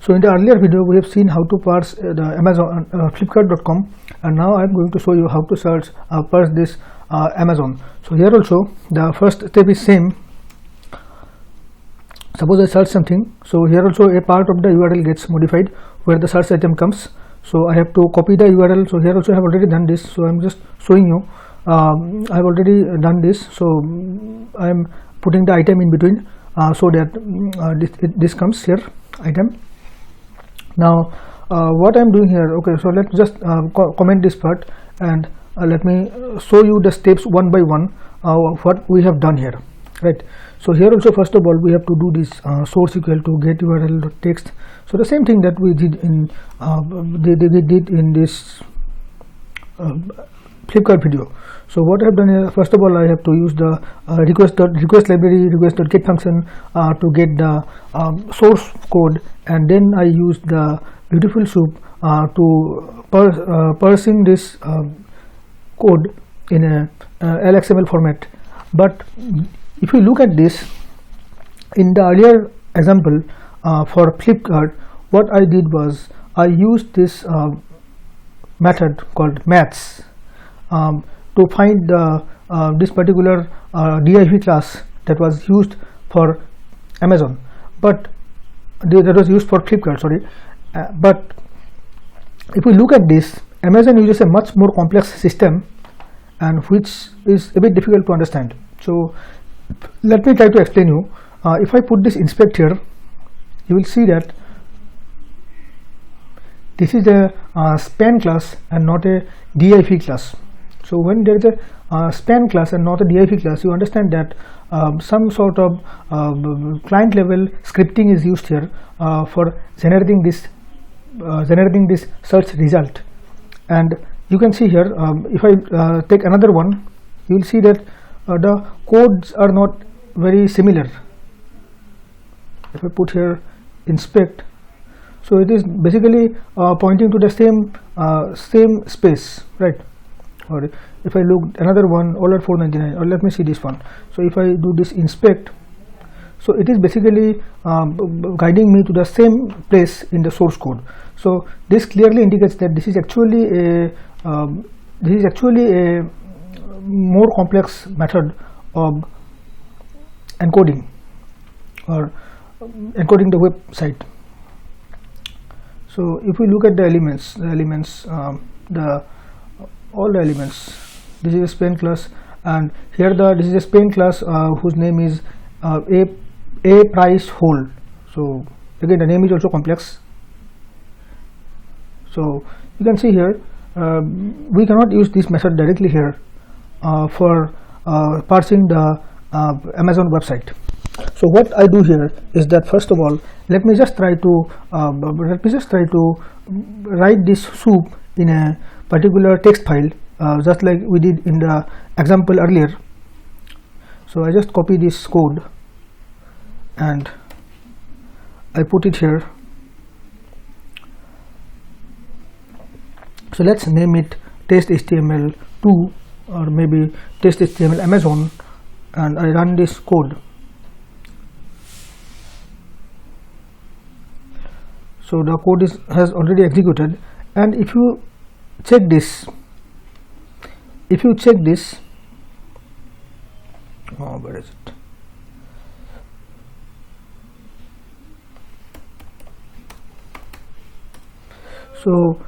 So in the earlier video we have seen how to parse the Amazon Flipkart.com, and now I am going to show you how to search parse this Amazon. So here also the first step is same. Suppose I search something, so here also a part of the URL gets modified where the search item comes. So I have to copy the URL. So here also I have already done this, so I am just showing you I have already done this. So I am putting the item in between so that this comes here, item. Now what I am doing here, okay, so let's just comment this part, and let me show you the steps one by one of what we have done here, right? So here also first of all we have to do this source equal to get URL text. So the same thing that we did in this Flipkart video. So what I have done here, first of all I have to use the request library, request.get function to get the source code, and then I use the BeautifulSoup to parsing this code in a LXML format. But if you look at this, in the earlier example for Flipkart, what I did was I used this method called maths to find this particular div class that was used for Amazon, but that was used for Flipkart, sorry. But if we look at this, Amazon uses a much more complex system, and which is a bit difficult to understand. So let me try to explain you. If I put this inspect here, you will see that this is a span class and not a div class. So when there is a span class and not a div class, you understand that some sort of client level scripting is used here for generating this search result. And you can see here, if I take another one, you will see that the codes are not very similar. If I put here inspect, so it is basically pointing to the same space, right? Or if I look another one, all at 499, or let me see this one. So if I do this inspect, so it is basically guiding me to the same place in the source code. So this clearly indicates that this is actually a more complex method of encoding or encoding the website. So if we look at the elements, all the elements, this is a span class, and here this is a span class whose name is a price hold. So again the name is also complex. So you can see here we cannot use this method directly here for parsing the Amazon website. So what I do here is that first of all, let me just try to write this soup in a particular text file, just like we did in the example earlier. So I just copy this code and I put it here. So let's name it test HTML2 or maybe test HTML Amazon, and I run this code. So the code has already executed, and if you check this, oh, where is it? So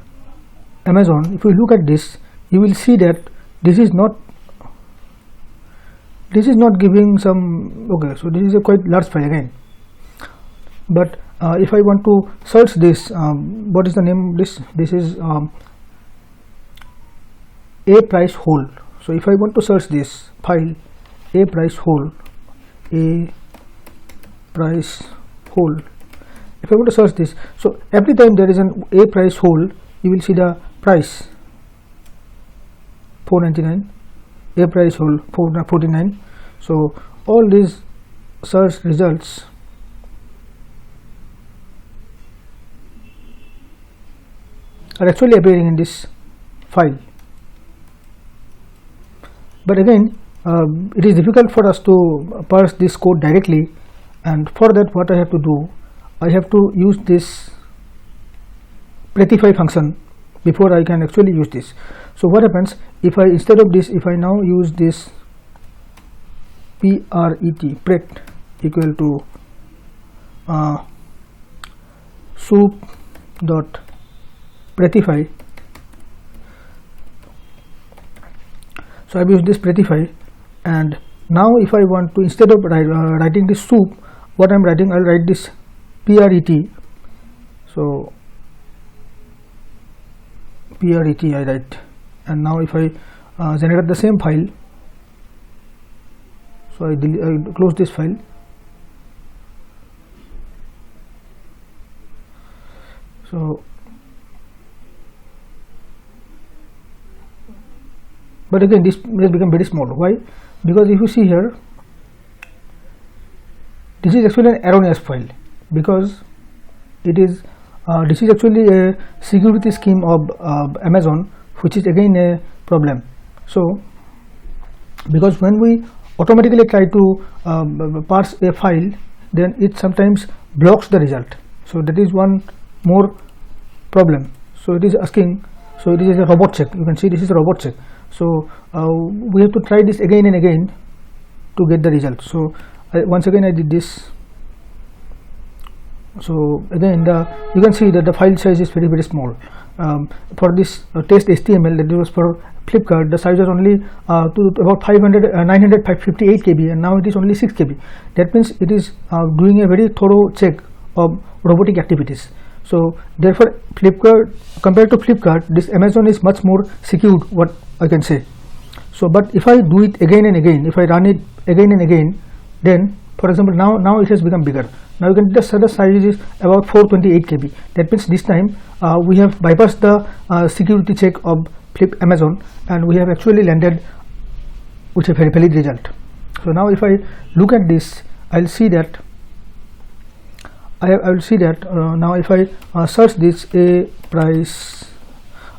Amazon, if you look at this, you will see that this is not giving some, okay, so this is a quite large file again. But if I want to search this, what is the name of this? This is a price hold. So if I want to search this file, a price hold, if I want to search this, so every time there is an a price hold, you will see the price 499, a price hold 449. So all these search results are actually appearing in this file. But again, it is difficult for us to parse this code directly, and for that what I have to do, I have to use this prettify function before I can actually use this. So what happens if I, instead of this, if I now use this pret equal to soup dot prettify. So I have used this prettify, and now if I want to, instead of writing this soup, what I am writing, I will write this pret. So pret I write, and now if I generate the same file, so I close this file. So but again this will become very small. Why? Because if you see here, this is actually an erroneous file, because it is this is actually a security scheme of Amazon, which is again a problem. So because when we automatically try to parse a file, then it sometimes blocks the result. So that is one more problem. So it is asking, so it is a robot check. You can see this is a robot check. So we have to try this again and again to get the result. So once again I did this. So again you can see that the file size is very small. For this test HTML, that was for Flipkart, the size was only to about 958 KB, and now it is only 6 KB. That means it is doing a very thorough check of robotic activities. So therefore Flipkart, compared to Flipkart, this Amazon is much more secured, what I can say. So but if I do it again and again, if I run it again and again, then for example now it has become bigger. Now you can just set the size is about 428 KB. That means this time we have bypassed the security check of Amazon, and we have actually landed with a very valid result. So now if I look at this, I will see that I will see that now if I search this a price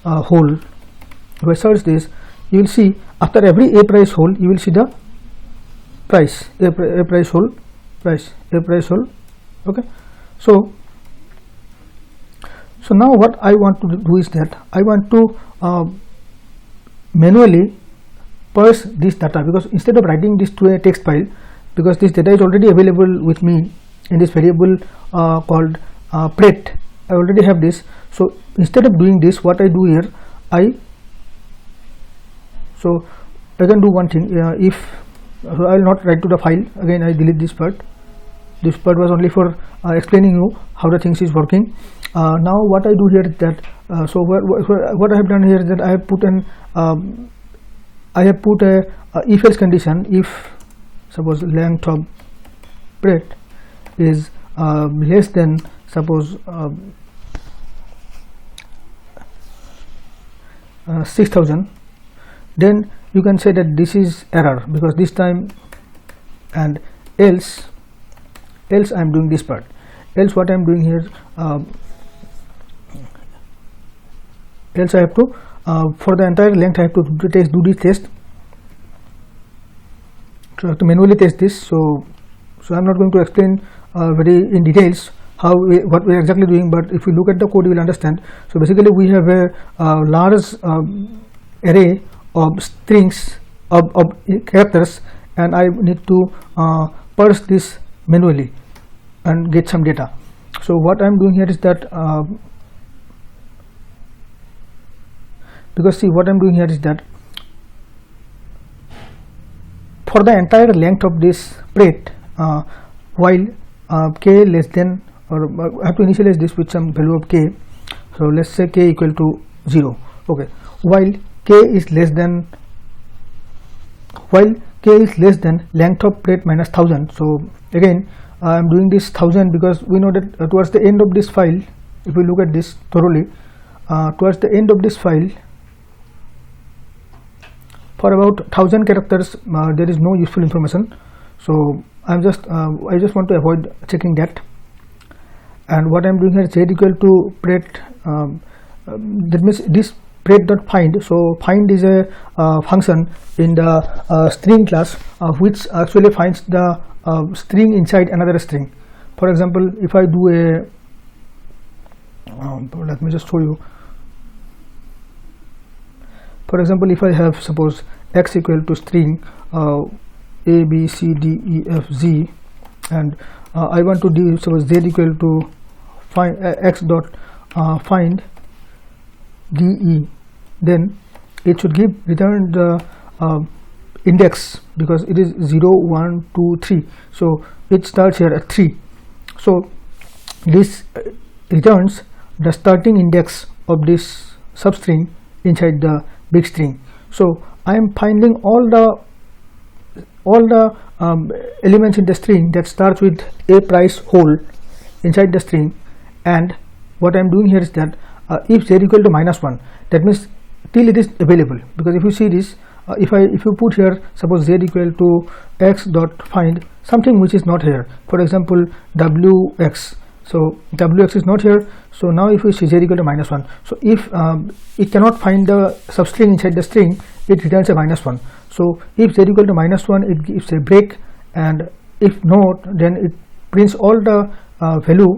whole, if I search this, you will see after every a price whole you will see the price, a price whole, price, a price whole. Okay, so now what I want to do is that I want to manually parse this data, because instead of writing this to a text file, because this data is already available with me in this variable called pret, I already have this. So instead of doing this, what I do here, I can do one thing. If so, I will not write to the file again. I delete this part. This part was only for explaining you how the things is working. Now what I do here is that so what I have done here is that I have put an if else condition. If suppose length of pret is less than, suppose 6000, then you can say that this is error, because this time, and else I am doing this part. Else what I am doing here, else I have to for the entire length I have to do this test. So I have to manually test this. So I am not going to explain very in details what we are exactly doing, but if you look at the code you will understand. So basically we have a large array of strings of characters, and I need to parse this manually and get some data. So what I am doing here is that because see what I am doing here is that for the entire length of this pret, while k less than, or I have to initialize this with some value of k. So let's say k equal to 0. Okay, while k is less than length of pret minus 1000. So again I am doing this 1000 because we know that towards the end of this file, if we look at this thoroughly, towards the end of this file, for about 1000 characters there is no useful information. So I just want to avoid checking that, and what I am doing here is z equal to pret, that means this pret.find. So find is a function in the string class which actually finds the string inside another string. For example, if I do Let me just show you. For example, if I have suppose x equal to string a b c d e f z, and I want to do suppose z equal to find x dot find d e, then it should give return the index, because it is 0 1 2 3, so it starts here at 3. So this returns the starting index of this substring inside the big string. So I am finding all the elements in the string that starts with a price whole inside the string, and what I am doing here is that if z equal to -1, that means till it is available, because if you see this, if you put here suppose z equal to x dot find something which is not here, for example wx, so wx is not here, so now if we see z equal to -1, so if it cannot find the substring inside the string, it returns a -1. So if z equal to -1, it gives a break, and if not, then it prints all the value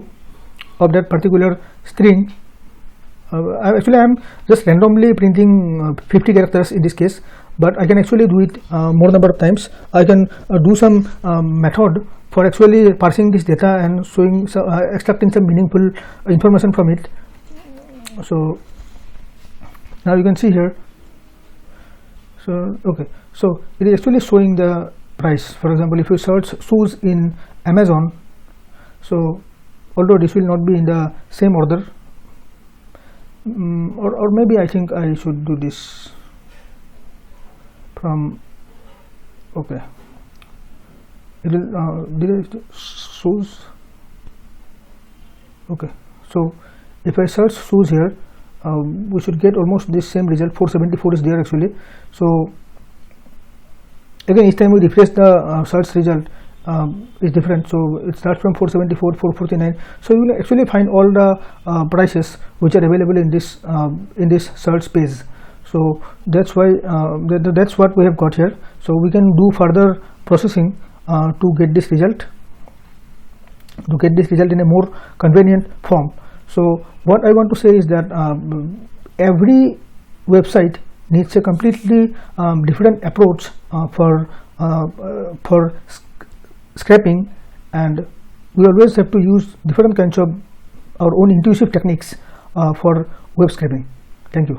of that particular string. Actually I am just randomly printing 50 characters in this case, but I can actually do it more number of times. I can do some method for actually parsing this data and showing extracting some meaningful information from it. So now you can see here, so okay, so it is actually showing the price. For example, if you search shoes in Amazon, so although this will not be in the same order, or maybe I think I should do this from, okay, it will shoes. Okay, so if I search shoes here, we should get almost this same result. 474 is there actually. So again, each time we refresh the search result is different, so it starts from 474, 449. So you will actually find all the prices which are available in this search page. So that's why that's what we have got here. So we can do further processing to get this result in a more convenient form. So what I want to say is that every website needs a completely different approach for scraping, and we always have to use different kinds of our own intuitive techniques for web scraping. Thank you.